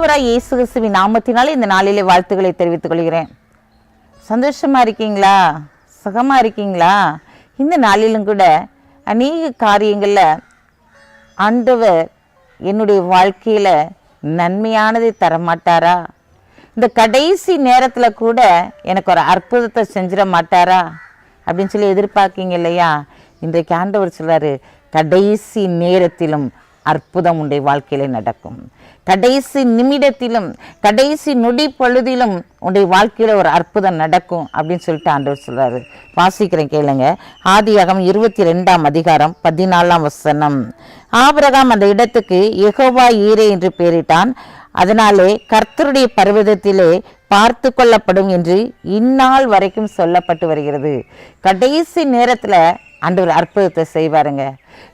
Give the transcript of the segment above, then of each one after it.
ஆண்டவராய் இயேசு கிறிஸ்துவின் நாமத்தினாலே இந்த நாளிலே வாழ்த்துக்களை தெரிவித்துக் கொள்கிறேன். சந்தோஷமா இருக்கீங்களா? சுகமா இருக்கீங்களா? இந்த நாளிலும் கூட அநேக காரியங்களில் ஆண்டவர் என்னுடைய வாழ்க்கையில நன்மையானதை தரமாட்டாரா? இந்த கடைசி நேரத்தில் கூட எனக்கு ஒரு அற்புதத்தை செஞ்சிட மாட்டாரா அப்படின்னு சொல்லி எதிர்பார்க்கீங்க இல்லையா? இன்றைக்கு ஆண்டவர் சொல்றாரு, கடைசி நேரத்திலும் அற்புதம் உடைய வாழ்க்கையில நடக்கும். கடைசி நிமிடத்திலும் கடைசி நொடி பொழுதிலும் உடைய வாழ்க்கையில ஒரு அற்புதம் நடக்கும் அப்படின்னு சொல்லிட்டு ஆண்டவர் சொல்றாரு. வாசிக்கிறேன் கேளுங்க. ஆதியாகமம் 22ஆம் அதிகாரம் 14ஆம் வசனம். ஆபிரகாம் அந்த இடத்துக்கு யெகோவா ஈரே என்று பெயரிட்டான். அதனாலே கர்த்தருடைய பர்வதத்திலே பார்த்து கொள்ளப்படும் என்று இந்நாள் வரைக்கும் சொல்லப்பட்டு வருகிறது. கடைசி நேரத்துல ஆண்டவர் அற்புதத்தை செய்வாருங்க.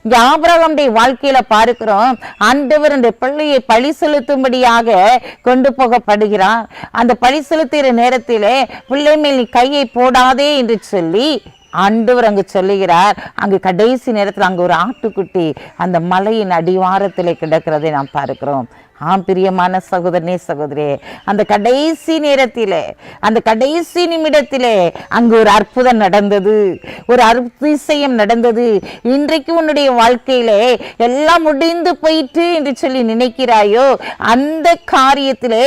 இங்க ஆபிரகாமுடைய வாழ்க்கையில பார்க்கிறோம், ஆண்டவர் அந்த பிள்ளையை பழி செலுத்தும்படியாக கொண்டு போகப்படுகிறார். அந்த பழி செலுத்துகிற நேரத்திலே பிள்ளை மேல் நீ கையை போடாதே என்று சொல்லி ஆண்டவர் அங்கு சொல்லுகிறார். அங்கு கடைசி நேரத்தில் அங்கு ஒரு ஆட்டுக்குட்டி அந்த மலையின் அடிவாரத்திலே கிடக்கிறதை நாம் பார்க்கிறோம். பிரியமான சகோதரனே சகோதரியே, அந்த கடைசி நேரத்திலே அந்த கடைசி நிமிடத்திலே அங்கு ஒரு அற்புதம் நடந்தது, ஒரு அதிசயம் நடந்தது. இன்றைக்கு உன்னுடைய வாழ்க்கையிலே எல்லாம் முடிந்து போயிட்டு என்று சொல்லி நினைக்கிறாயோ, அந்த காரியத்திலே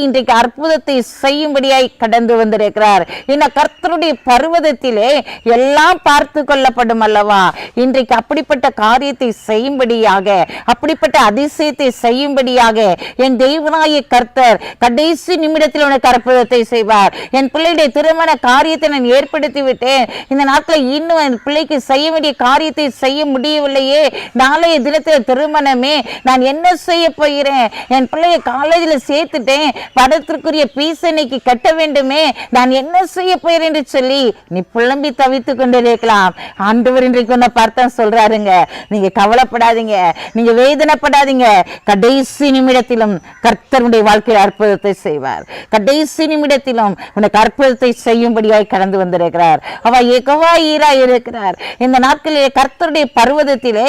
இன்றைக்கு அற்புதத்தை செய்யும்படியாய் கடந்து வந்திருக்கிறார். என்ன கர்த்தருடைய பர்வதத்திலே எல்லாம் பார்த்து கொள்ளப்படும் அல்லவா? இன்றைக்கு அப்படிப்பட்ட காரியத்தை செய்யும்படியாக, அப்படிப்பட்ட அதிசயத்தை செய்யும்படியாக என் தெய்வனாய கர்த்தர் கடைசி நிமிடத்தில் உனக்கு அற்புதத்தை செய்வார். என் பிள்ளையுடைய திருமண காரியத்தை நான் ஏற்படுத்தி விட்டேன். இந்த நாட்களில் இன்னும் என் பிள்ளைக்கு செய்ய வேண்டிய காரியத்தை செய்ய முடியவில்லையே, நாளைய தினத்தில் திருமணமே, நான் என்ன செய்ய போகிறேன்? என் பிள்ளைய காலேஜில் சேர்த்துட்டேன், படத்திற்குரிய பீசனைக்கு கட்ட வேண்டுமே, நான் என்ன செய்ய போகிறேன் என்று சொல்லி நீ புலம்பி தவித்துக் கொண்டிருக்கலாம். ஆண்டவர் இன்றைக்கு உன்னை பார்த்தா சொல்றாருங்க, நீங்க கவலைப்படாதீங்க, நீங்க வேதனைப்படாதீங்க. கடைசி நிமிடத்திலும் கர்த்தருடைய வாழ்க்கையில் அற்புதத்தை செய்வார். கடைசி நிமிடத்திலும் உனக்கு அற்புதத்தை செய்யும்படியாய் கடந்து வந்திருக்கிறார். அவ யெகோவா ஈரா இருக்கிறார். இந்த நாட்களிலே கர்த்தருடைய பர்வதத்திலே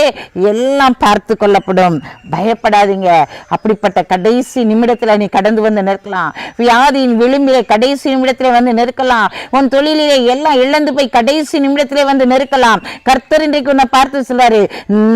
எல்லாம் பார்த்து கொள்ளப்படும். பயப்படாதீங்க. அப்படிப்பட்ட கடைசி நிமிடத்தில் நீ கடந்து வந்து நிற்கலாம். வியாதியின் விளிம்பிலே கடைசி நிமிடத்திலே வந்து நிற்கலாம். உன் தொழிலிலே எல்லாம் இழந்து போய் கடைசி நிமிடத்திலே வந்து நிற்கலாம். கர்த்தர் இன்றைக்கு உன்னை பார்த்து சொல்றாரு,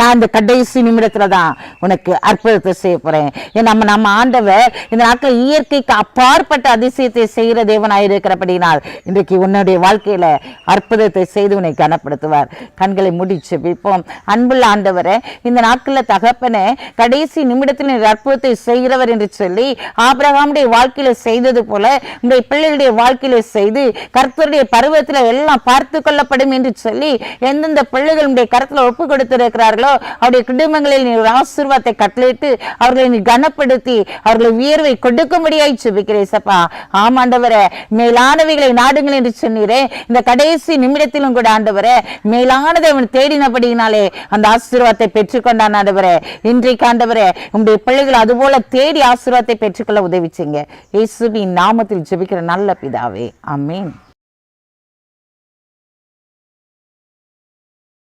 நான் இந்த கடைசி நிமிடத்துல தான் உனக்கு அற்புதத்தை செய்ய போறேன். நம்ம ஆண்டவர் இந்த நாட்கள் இயற்கைக்கு அப்பாற்பட்ட அதிசயத்தை செய்கிற தேவனாயிருக்கிறபடினால் இன்றைக்கு உன்னுடைய வாழ்க்கையில அற்புதத்தை செய்து உன்னை கனப்படுத்துவார். கண்களை மூடி ஜெபிப்போம். அன்புள்ள ஆண்டவரே, இந்த நாட்களில் தகப்பனே, கடைசி நிமிடத்தில் அற்புதத்தை செய்கிறவர் என்று சொல்லி ஆபிரகாமுடைய வாழ்க்கையில செய்தது போல உடைய பிள்ளைகளுடைய வாழ்க்கையில செய்து கர்த்தருடைய பருவத்துல எல்லாம் பார்த்து கொள்ளப்படும் என்று சொல்லி எந்தெந்த பிள்ளைகளுடைய கருத்துல ஒப்பு கொடுத்திருக்கிறார்களோ அவருடைய குடும்பங்களில் நீ ஒரு ஆசீர்வாதத்தை கட்டளையிட்டு அவர்களை நீ கனப்படுத்தி அவர்களை உயர்வை கொடுக்கும்படியாய் ஜெபிக்கிறேன் சப்பா. ஆமாண்டவரே, மேலானவைகளை நாடுங்கள் என்று சொன்னீரே, இந்த கடைசி நிமிடத்திலும் கூட ஆண்டவரே மேலானதை அவன் தேடினபடியினாலே அந்த ஆசீர்வாதத்தை பெற்றுக்கொண்டான். ஆண்டவரே, இன்றைக்கு ஆண்டவரே உங்களுடைய பிள்ளைகள் அதுபோல தேடி ஆசீர்வாதத்தை பெற்றுக்கொள்ள உதவி செய்யுங்க. இயேசுவின் நாமத்தில் ஜெபிக்கிற நல்ல பிதாவே, ஆமென்.